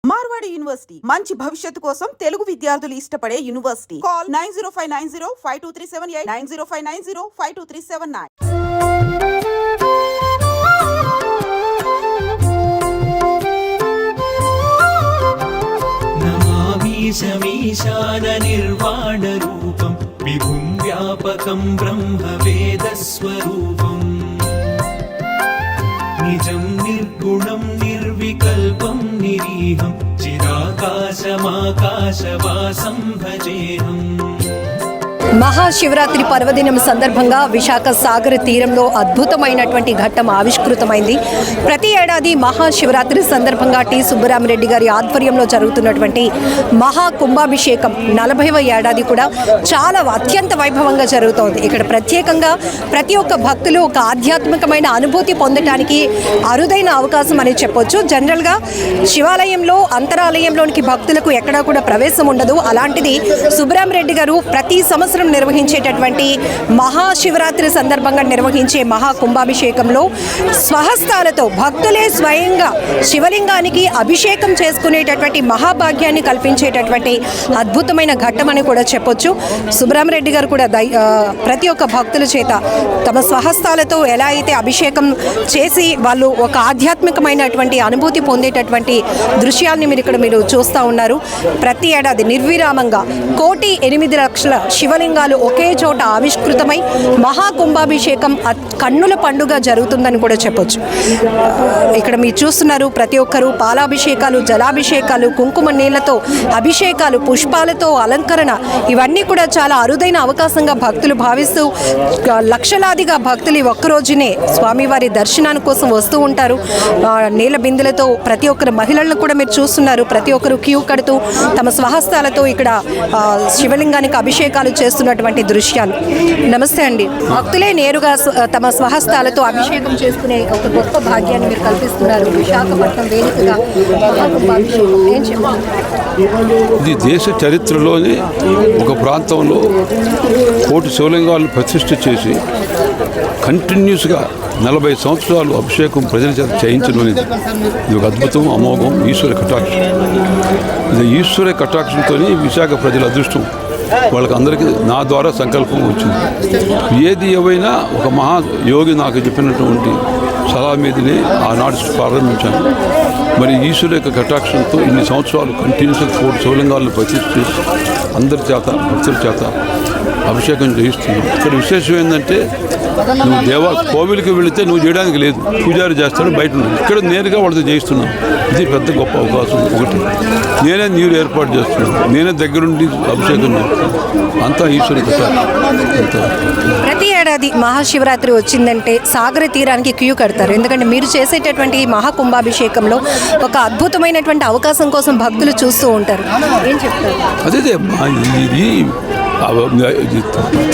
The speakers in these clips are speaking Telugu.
మార్వాడి యూనివర్సిటీ మంచి భవిష్యత్తు కోసం తెలుగు విద్యార్థులు ఇష్టపడే యూనివర్సిటీ. కాల్ 9059052378 9059052379. నమామీశమీశాన నిర్వాణ రూపం విభుం వ్యాపకం బ్రహ్మ వేద స్వరూపం నిజం నిర్గుణం నిర్వికల్పం నిరీహం చిరాకాశమాకాశవాసం భజేహం. మహాశివరాత్రి పర్వదినం సందర్భంగా విశాఖ సాగర తీరంలో అద్భుతమైనటువంటి ఘట్టం ఆవిష్కృతమైంది. ప్రతి ఏడాది మహాశివరాత్రి సందర్భంగా టి సుబ్బరామిరెడ్డి గారి ఆధ్వర్యంలో జరుగుతున్నటువంటి మహా కుంభాభిషేకం 40వ ఏడాది కూడా చాలా అత్యంత వైభవంగా జరుగుతోంది. ఇక్కడ ప్రత్యేకంగా ప్రతి ఒక్క భక్తులు ఒక ఆధ్యాత్మికమైన అనుభూతి పొందడానికి అరుదైన అవకాశం అని చెప్పొచ్చు. జనరల్గా శివాలయంలో అంతరాలయంలోనికి భక్తులకు ఎక్కడా కూడా ప్రవేశం ఉండదు. అలాంటిది సుబ్బరామిరెడ్డి గారు ప్రతి సంవత్సరం నిర్వహించేటటువంటి మహాశివరాత్రి సందర్భంగా నిర్వహించే మహా కుంభాభిషేకంలో స్వహస్తాలతో భక్తులే స్వయంగా శివలింగానికి అభిషేకం చేసుకునేటటువంటి మహాభాగ్యాన్ని కల్పించేటటువంటి అద్భుతమైన ఘట్టం అని కూడా చెప్పొచ్చు. సుబ్బరామిరెడ్డి గారు కూడా ప్రతి ఒక్క భక్తుల చేత తమ స్వహస్తాలతో ఎలా అయితే అభిషేకం చేసి వాళ్ళు ఒక ఆధ్యాత్మికమైనటువంటి అనుభూతి పొందేటటువంటి దృశ్యాన్ని మీరు చూస్తూ ఉన్నారు. ప్రతి ఏడాది నిర్విరామంగా 1,08,00,000 శివలింగాలు ఒకే చోట ఆవిష్కృతమై మహాకుంభాభిషేకం కన్నుల పండుగ జరుగుతుందని కూడా చెప్పొచ్చు. ఇక్కడ మీరు చూస్తున్నారు ప్రతి ఒక్కరూ పాలాభిషేకాలు, జలాభిషేకాలు, కుంకుమ నీళ్లతో అభిషేకాలు, పుష్పాలతో అలంకరణ ఇవన్నీ కూడా చాలా అరుదైన అవకాశంగా భక్తులు భావిస్తూ లక్షలాదిగా భక్తులు ఒక్కరోజునే స్వామివారి దర్శనాని కోసం వస్తూ ఉంటారు. నీళ్ళ బిందెలతో ప్రతి ఒక్కరు మహిళలను కూడా మీరు చూస్తున్నారు. ప్రతి ఒక్కరు క్యూ కడుతూ తమ స్వహస్తాలతో ఇక్కడ శివలింగానికి అభిషేకాలు చేస్తున్నటువంటి దృశ్యాలు. నమస్తే అండి. భక్తులే నేరుగా తమ స్వహస్తాలతో అభిషేకం చేసుకునే ఒక గొప్ప భాగ్యాన్ని మీరు కల్పిస్తున్నారు. విశాఖపట్నం వేదికగా మహాకుంభాభిషేకం ఏం చెప్పాలి? ఇది దేశ చరిత్రలోని ఒక ప్రాంతంలో 1,000 శివలింగాలను ప్రతిష్ఠ చేసి కంటిన్యూస్గా 40 సంవత్సరాలు అభిషేకం ప్రజల చేత చేయించడం అనేది ఇది ఒక అద్భుతం, అమోఘం, ఈశ్వర కటాక్షం. ఇది ఈశ్వర కటాక్షంతో విశాఖ ప్రజల అదృష్టం. వాళ్ళకి అందరికీ నా ద్వారా సంకల్పం వచ్చింది. ఏది ఏవైనా ఒక మహాయోగి నాకు చెప్పినటువంటి సలహా మీదనే ఆనాడు ప్రారంభించాను. మరి ఈశ్వర యొక్క కటాక్షంతో ఇన్ని సంవత్సరాలు కంటిన్యూస్గా 1,000 శివలింగాలను ప్రతిష్ఠ చేసి అందరి చేత భక్తుల చేత అభిషేకం చేయిస్తున్నాం. ఇక్కడ విశేషం ఏంటంటే నువ్వు కోవిలికి వెళితే నువ్వు చేయడానికి లేదు, పూజారి చేస్తాడు బయట ఉన్నాడు. ఇక్కడ నేరుగా వాళ్ళతో చేయిస్తున్నాను. ఇది పెద్ద గొప్ప అవకాశం. ఒకటి నేనే నీరు ఏర్పాటు చేస్తున్నాను, నేనే దగ్గరుండి అభిషేకం చేస్తున్నాను. అంతా ఈశ్వరి ప్రతి ఏడాది మహాశివరాత్రి వచ్చిందంటే సాగర తీరానికి క్యూ కడతారు. ఎందుకంటే మీరు చేసేటటువంటి మహాకుంభాభిషేకంలో ఒక అద్భుతమైనటువంటి అవకాశం కోసం భక్తులు చూస్తూ ఉంటారు. ఏం చెప్తారు? అదే ఇది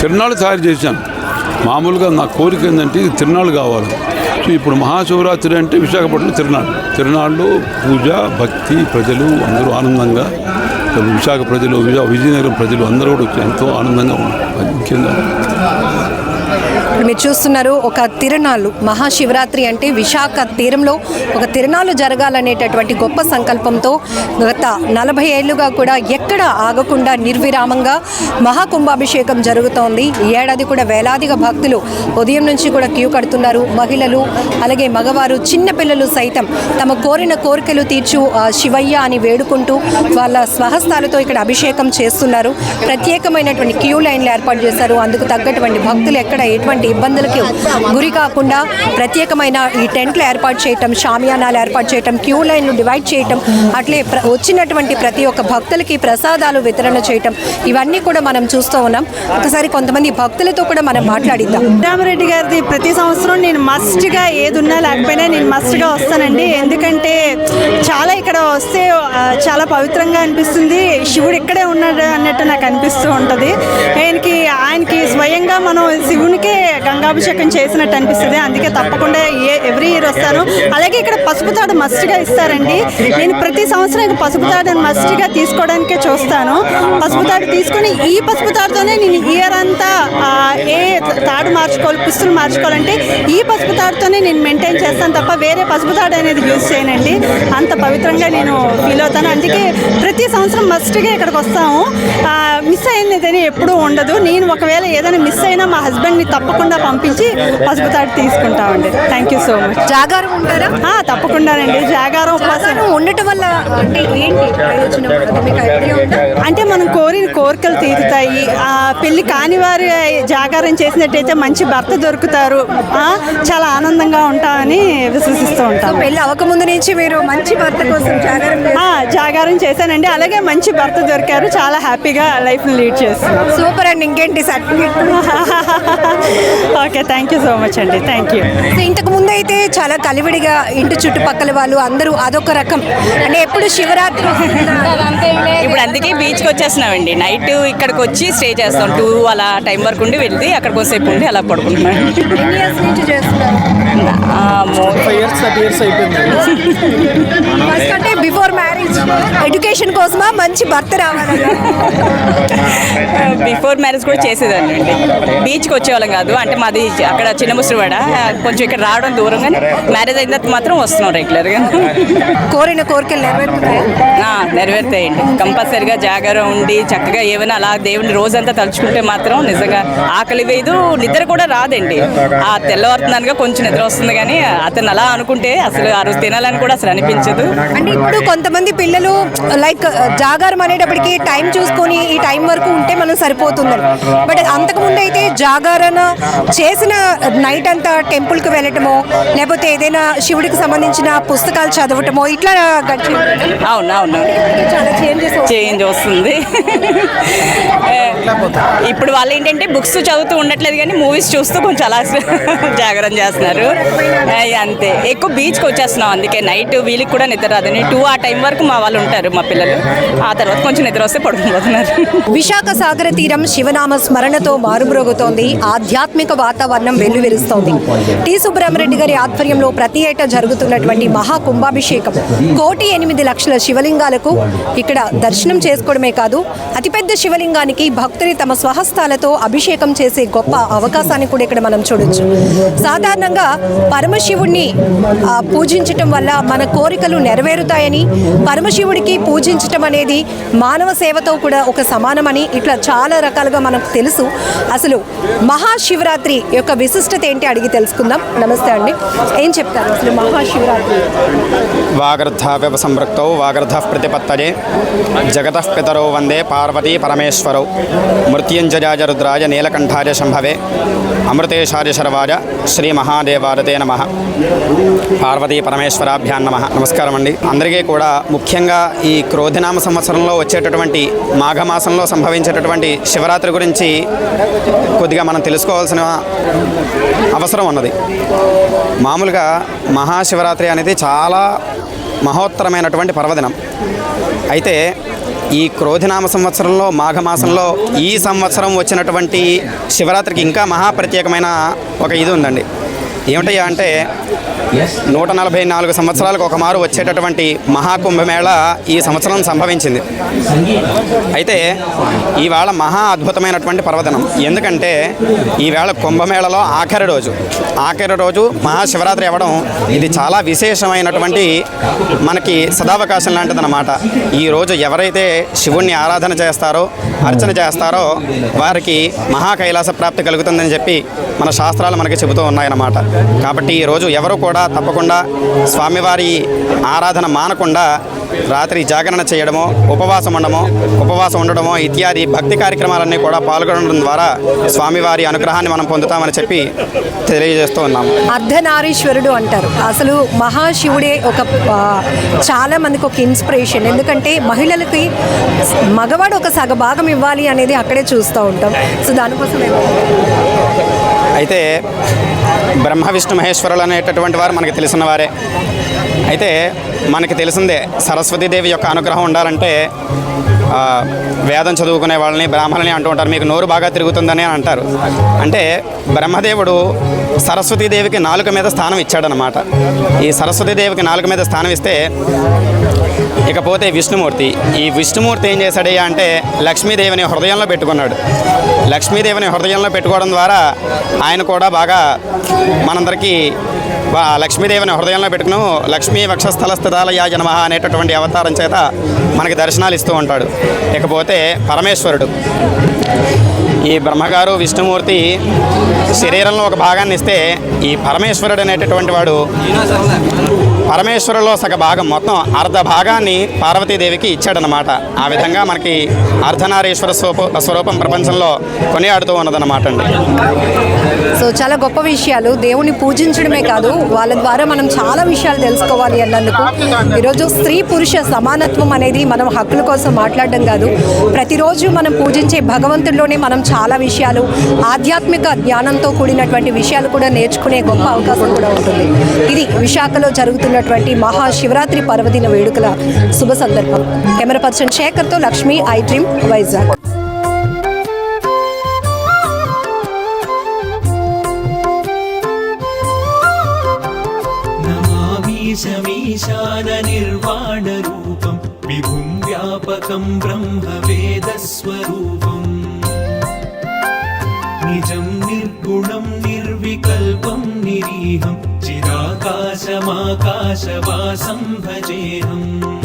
తిరునాళ్ళు తయారు చేశాను. మామూలుగా నా కోరిక ఏంటంటే తిరునాళ్ళు కావాలి. సో ఇప్పుడు మహాశివరాత్రి అంటే విశాఖపట్నం తిరునాళ్ళు పూజ, భక్తి, ప్రజలు అందరూ ఆనందంగా, విశాఖ ప్రజలు, విజయనగరం ప్రజలు అందరూ కూడా ఎంతో ఆనందంగా ఉన్నారు. ముఖ్యంగా మీరు చూస్తున్నారు ఒక తిరునాళ్ళు. మహాశివరాత్రి అంటే విశాఖ తీరంలో ఒక తిరునాళ్ళు జరగాలనేటటువంటి గొప్ప సంకల్పంతో గత 40 ఏళ్లుగా కూడా ఎక్కడ ఆగకుండా నిర్విరామంగా మహాకుంభాభిషేకం జరుగుతోంది. ఈ ఏడాది కూడా వేలాదిగా భక్తులు ఉదయం నుంచి కూడా క్యూ కడుతున్నారు. మహిళలు అలాగే మగవారు, చిన్నపిల్లలు సైతం తమ కోరిన కోరికలు తీర్చు శివయ్య అని వేడుకుంటూ వాళ్ళ స్వహస్తాలతో ఇక్కడ అభిషేకం చేస్తున్నారు. ప్రత్యేకమైనటువంటి క్యూ లైన్లు ఏర్పాటు చేశారు. అందుకు తగ్గటువంటి భక్తులు ఎక్కడ ఎటువంటి ఇబ్బందులకు గురి కాకుండా ప్రత్యేకమైన ఈ టెంట్లు ఏర్పాటు చేయటం, షామియానాలు ఏర్పాటు చేయటం, క్యూ లైన్లు డివైడ్ చేయటం, అట్లే వచ్చినటువంటి ప్రతి ఒక్క భక్తులకి ప్రసాదాలు వితరణ చేయటం, ఇవన్నీ కూడా మనం చూస్తూ ఉన్నాం. ఒకసారి కొంతమంది భక్తులతో కూడా మనం మాట్లాడిద్దాం. రామిరెడ్డి గారిది ప్రతి సంవత్సరం నేను మస్ట్గా ఏది ఉన్నా లేకపోయినా నేను మస్ట్గా వస్తానండి. ఎందుకంటే చాలా ఇక్కడ వస్తే చాలా పవిత్రంగా అనిపిస్తుంది. శివుడు ఇక్కడే ఉన్నాడు అన్నట్టు నాకు అనిపిస్తూ ఉంటుంది. ఆయనకి స్వయంగా మనం శివునికే గంగాభిషేకం చేసినట్టు అనిపిస్తుంది. అందుకే తప్పకుండా ఎవ్రీ ఇయర్ వస్తాను. అలాగే ఇక్కడ పసుపు తాడు మస్ట్గా ఇస్తారండి. నేను ప్రతి సంవత్సరం ఇక పసుపు తాడుని మస్ట్గా తీసుకోవడానికే చూస్తాను. పసుపు తాడు తీసుకొని ఈ పసుపు తాడుతోనే నేను ఇయర్ అంతా ఏ తాడు మార్చుకోవాలి, పుస్తులు మార్చుకోవాలంటే ఈ పసుపు తాడుతోనే నేను మెయింటైన్ చేస్తాను తప్ప వేరే పసుపు తాడు అనేది యూజ్ చేయనండి. అంత పవిత్రంగా నేను ఫీల్ అవుతాను. అందుకే ప్రతి సంవత్సరం మస్ట్గా ఇక్కడికి వస్తాము. మిస్ అయింది ఎప్పుడూ ఉండదు. నేను ఒకవేళ ఏదైనా మిస్ అయినా మా హస్బెండ్ని తప్పకుండా పంపించి పసుపు తాడు తీసుకుంటామండి. Thank you so much. జాగారం ఉంటారా? తప్పకుండానండి. జాగారం ఉపవాసం ఉండటం వల్ల అంటే ఏంటి ప్రయోజనం? మీకు ఐడియా ఉందా? అంటే మనం కోరిన కోరికలు తీరుతాయి. పెళ్లి కాని వారు జాగారం చేసినట్టయితే మంచి భర్త దొరుకుతారు. చాలా ఆనందంగా ఉంటామని విశ్వసిస్తూ ఉంటాం. పెళ్లి అవ్వకముందు నుంచి మీరు మంచి భర్త కోసం జాగారం చేశానండి. అలాగే మంచి భర్త దొరికారు. చాలా హ్యాపీగా లైఫ్ లీడ్ చేస్తున్నాం. సూపర్ అండి. ఇంకేంటి certificate? Okay, thank you so much అండి. Thank you. ఇంతకు ముందు అయితే చాలా కలివిడిగా ఇంటి చుట్టుపక్కల వాళ్ళు అందరూ అదొక రకం అంటే ఎప్పుడు శివరాత్రి. ఇప్పుడు అందుకే బీచ్కి వచ్చేస్తున్నామండి. నైట్ ఇక్కడికి వచ్చి స్టే చేస్తాం. 2 అలా టైం వరకు ఉండి వెళ్తే అక్కడ కొంతసేపు ఉండి అలా పడుకుంటున్నాం. ఎన్ని ఇయర్స్ నుంచి చేస్తున్నారు? 5 years 30 years అయిపోయింది. ఫస్ట్ అంటే బిఫోర్ మ్యారేజ్ ఎడ్యుకేషన్ కోసమా మంచి భర్త రావాలన్నా? బిఫోర్ మ్యారేజ్ కూడా చేసేదాన్ని అండి. బీచ్కి వచ్చేవాళ్ళం కాదు. అంటే మాది అక్కడ చిన్న ముసురువాడ, కొంచెం ఇక్కడ రావడం దూరం. కానీ మ్యారేజ్ అయిన తర్వాత మాత్రం వస్తున్నాం రెగ్యులర్గా. కోరిన కోరికలు నెరవేరుతున్నాయా? నెరవేరుతాయండి. కంపల్సరిగా జాగారం ఉండి చక్కగా ఏమైనా అలా దేవుని రోజంతా తలుచుకుంటే మాత్రం నిజంగా ఆకలి వేయదు, నిద్ర కూడా రాదండి. ఆ తెల్లవారుతున్నానుగా కొంచెం నిద్ర వస్తుంది, కానీ అతను అలా అనుకుంటే అసలు ఆ రోజు తినాలని కూడా అసలు అనిపించదు. అంటే ఇప్పుడు కొంతమంది పిల్లలు లైక్ జాగారం అనేటప్పటికి టైం చూసుకొని ఈ టైం వరకు ఉంటే మనం సరిపోతుందని. బట్ అంతకుముందు అయితే జాగారణ చేసిన నైట్ అంతా టెంపుల్కి వెళ్ళటమో లేకపోతే ఏదైనా శివుడికి సంబంధించిన పుస్తకాలు చదవటమో ఇట్లా గడిచి. అవునవును, చాలా చేంజ్ వస్తుంది. ఇప్పుడు వాళ్ళు ఏంటంటే బుక్స్ చదువుతూ ఉండట్లేదు, కానీ మూవీస్ చూస్తూ కొంచెం అలా జాగరణ చేస్తున్నారు. అంతే. ఎక్కువ బీచ్కి వచ్చేస్తున్నాం. అందుకే నైట్ వీళ్ళకి కూడా నిద్ర రాదని 2 ఆ టైం వరకు మా వాళ్ళు ఉంటారు, మా పిల్లలు. ఆ తర్వాత కొంచెం నిద్ర వస్తే పడుకుపోతున్నారు. విశాఖ సాగర తీరం శివనామ స్మరణతో మారుమ్రోగుతోంది. ఆధ్యాత్మిక వాతావరణం వెల్లువిరుస్తోంది. టి సుబ్బరామరెడ్డి గారి ఆధ్వర్యంలో ప్రతి ఏటా జరుగుతున్నటువంటి మహాకుంభాభిషేకం 1,08,00,000 శివలింగాలకు ఇక్కడ దర్శనం చేసుకోవడమే కాదు, అతిపెద్ద శివలింగానికి భక్తుని తమ స్వహస్తాలతో అభిషేకం చేసే గొప్ప అవకాశాన్ని కూడా ఇక్కడ మనం చూడొచ్చు. సాధారణంగా పరమశివుణ్ణి పూజించటం వల్ల మన కోరికలు నెరవేరుతాయని, పరమశివుడికి పూజించటం అనేది మానవ సేవతో కూడా ఒక సమానమని ఇట్లా చాలా రకాలుగా మనకు తెలుసు. అసలు మహాశివరాత్రి యొక్క విశిష్టత ఏంటి అడిగి తెలుసుకుందాం. నమస్తే అండి, ఏం చెప్తారు అసలు మహాశివరాత్రి? వాగర్ధావ్యవ సంపృక్తౌ వాగర్ధ ప్రతిపత్తయే జగతః పితరౌ వందే పార్వతీ పరమేశ్వరౌ మృత్యుంజయాయ రుద్రాయ నీలకంఠాయ శంభవే అమృతేశాయ శర్వాయ శ్రీ మహాదేవారతే నమః. పార్వతీ పరమేశ్వరాభ్యాం నమః. నమస్కారం అండి అందరికీ కూడా. ముఖ్యంగా ఈ క్రోధినామ సంవత్సరంలో వచ్చేటటువంటి మాఘమాసంలో సంభవించేటటువంటి శివరాత్రి గురించి కొద్దిగా మనం తెలుసుకోవాల్సిన అవసరం ఉన్నది. మామూలుగా మహాశివరాత్రి అనేది చాలా మహోత్తరమైనటువంటి పర్వదినం. అయితే ఈ క్రోధినామ సంవత్సరంలో మాఘమాసంలో ఈ సంవత్సరం వచ్చినటువంటి శివరాత్రికి ఇంకా మహాప్రత్యేకమైన ఒక ఇది ఉందండి. ఏమిటయ్యా అంటే 144 సంవత్సరాలకు ఒక మారు వచ్చేటటువంటి మహాకుంభమేళ ఈ సంవత్సరం సంభవించింది. అయితే ఈవేళ మహా అద్భుతమైనటువంటి పర్వదినం. ఎందుకంటే ఈవేళ కుంభమేళలో ఆఖరి రోజు మహాశివరాత్రి అవ్వడం ఇది చాలా విశేషమైనటువంటి మనకి సదావకాశం లాంటిదన్నమాట. ఈరోజు ఎవరైతే శివుణ్ణి ఆరాధన చేస్తారో, అర్చన చేస్తారో వారికి మహాకైలాస ప్రాప్తి కలుగుతుందని చెప్పి మన శాస్త్రాలు మనకి చెబుతూ ఉన్నాయన్నమాట. కాబట్టి ఈరోజు ఎవరు కూడా తప్పకుండా స్వామివారి ఆరాధన మానకుండా రాత్రి జాగరణ చేయడమో, ఉపవాసం ఉండడమో ఇత్యాది భక్తి కార్యక్రమాలన్నీ కూడా పాల్గొనడం ద్వారా స్వామివారి అనుగ్రహాన్ని మనం పొందుతామని చెప్పి తెలియజేస్తూ ఉన్నాము. అర్ధనారీశ్వరుడు అంటారు. అసలు మహాశివుడే ఒక చాలా మందికి ఒక ఇన్స్పిరేషన్. ఎందుకంటే మహిళలకి మగవాడు ఒక సగభాగం ఇవ్వాలి అనేది అక్కడే చూస్తూ ఉంటాం. సో దానికోసం అయితే బ్రహ్మ విష్ణు మహేశ్వరులు అనేటటువంటి వారు మనకి తెలిసిన వారే. అయితే మనకి తెలిసిందే సరస్వతీదేవి యొక్క అనుగ్రహం ఉండాలంటే వేదం చదువుకునే వాళ్ళని బ్రాహ్మణులని అంటూ ఉంటారు, మీకు నోరు బాగా తిరుగుతుందని అంటారు. అంటే బ్రహ్మదేవుడు సరస్వతీదేవికి నాలుక మీద స్థానం ఇచ్చాడనమాట. ఈ సరస్వతీదేవికి నాలుక మీద స్థానం ఇస్తే ఇకపోతే విష్ణుమూర్తి, ఈ విష్ణుమూర్తి ఏం చేశాడయ్యా అంటే లక్ష్మీదేవిని హృదయంలో పెట్టుకున్నాడు. లక్ష్మీదేవిని హృదయంలో పెట్టుకోవడం ద్వారా ఆయన కూడా బాగా మనందరికీ లక్ష్మీదేవిని హృదయంలో పెట్టుకుని లక్ష్మీ వక్షస్థల స్థితాలయాయ నమః అనేటటువంటి అవతారం చేత మనకి దర్శనాలు ఇస్తూ ఉంటాడు. ఇకపోతే పరమేశ్వరుడు, ఈ బ్రహ్మగారు విష్ణుమూర్తి శరీరంలో ఒక భాగాన్ని ఇస్తే ఈ పరమేశ్వరుడు అనేటటువంటి వాడు పరమేశ్వరులో సగ భాగం మొత్తం అర్ధ భాగాన్ని పార్వతీదేవికి ఇచ్చాడనమాట. ఆ విధంగా మనకి అర్ధనారీశ్వర స్వరూపం ప్రపంచంలో కొనియాడుతూ ఉన్నదన్నమాట అండి. సో చాలా గొప్ప విషయాలు, దేవుని పూజించడమే కాదు వాళ్ళ ద్వారా మనం చాలా విషయాలు తెలుసుకోవాలి అన్నందుకు ఈరోజు స్త్రీ పురుష సమానత్వం అనేది మనం హక్కుల కోసం మాట్లాడడం కాదు, ప్రతిరోజు మనం పూజించే భగవంతుల్లోనే మనం చాలా విషయాలు ఆధ్యాత్మిక జ్ఞానంతో కూడినటువంటి విషయాలు కూడా నేర్చుకునే గొప్ప అవకాశం కూడా ఉంటుంది. ఇది విశాఖలో జరుగుతున్నటువంటి మహాశివరాత్రి పర్వదిన వేడుకల శుభ సందర్భం. కెమెరా పర్సన్ శేఖర్తో లక్ష్మి, ఐ డ్రీమ్, వైజాగ్. शमीशान निर्वाणरूपं विभुं व्यापकं ब्रह्मवेदस्वरूपम् निजं निर्गुणं निर्विकल्पं निरीहं चिदाकाशमाकाशवासं भजेऽहम्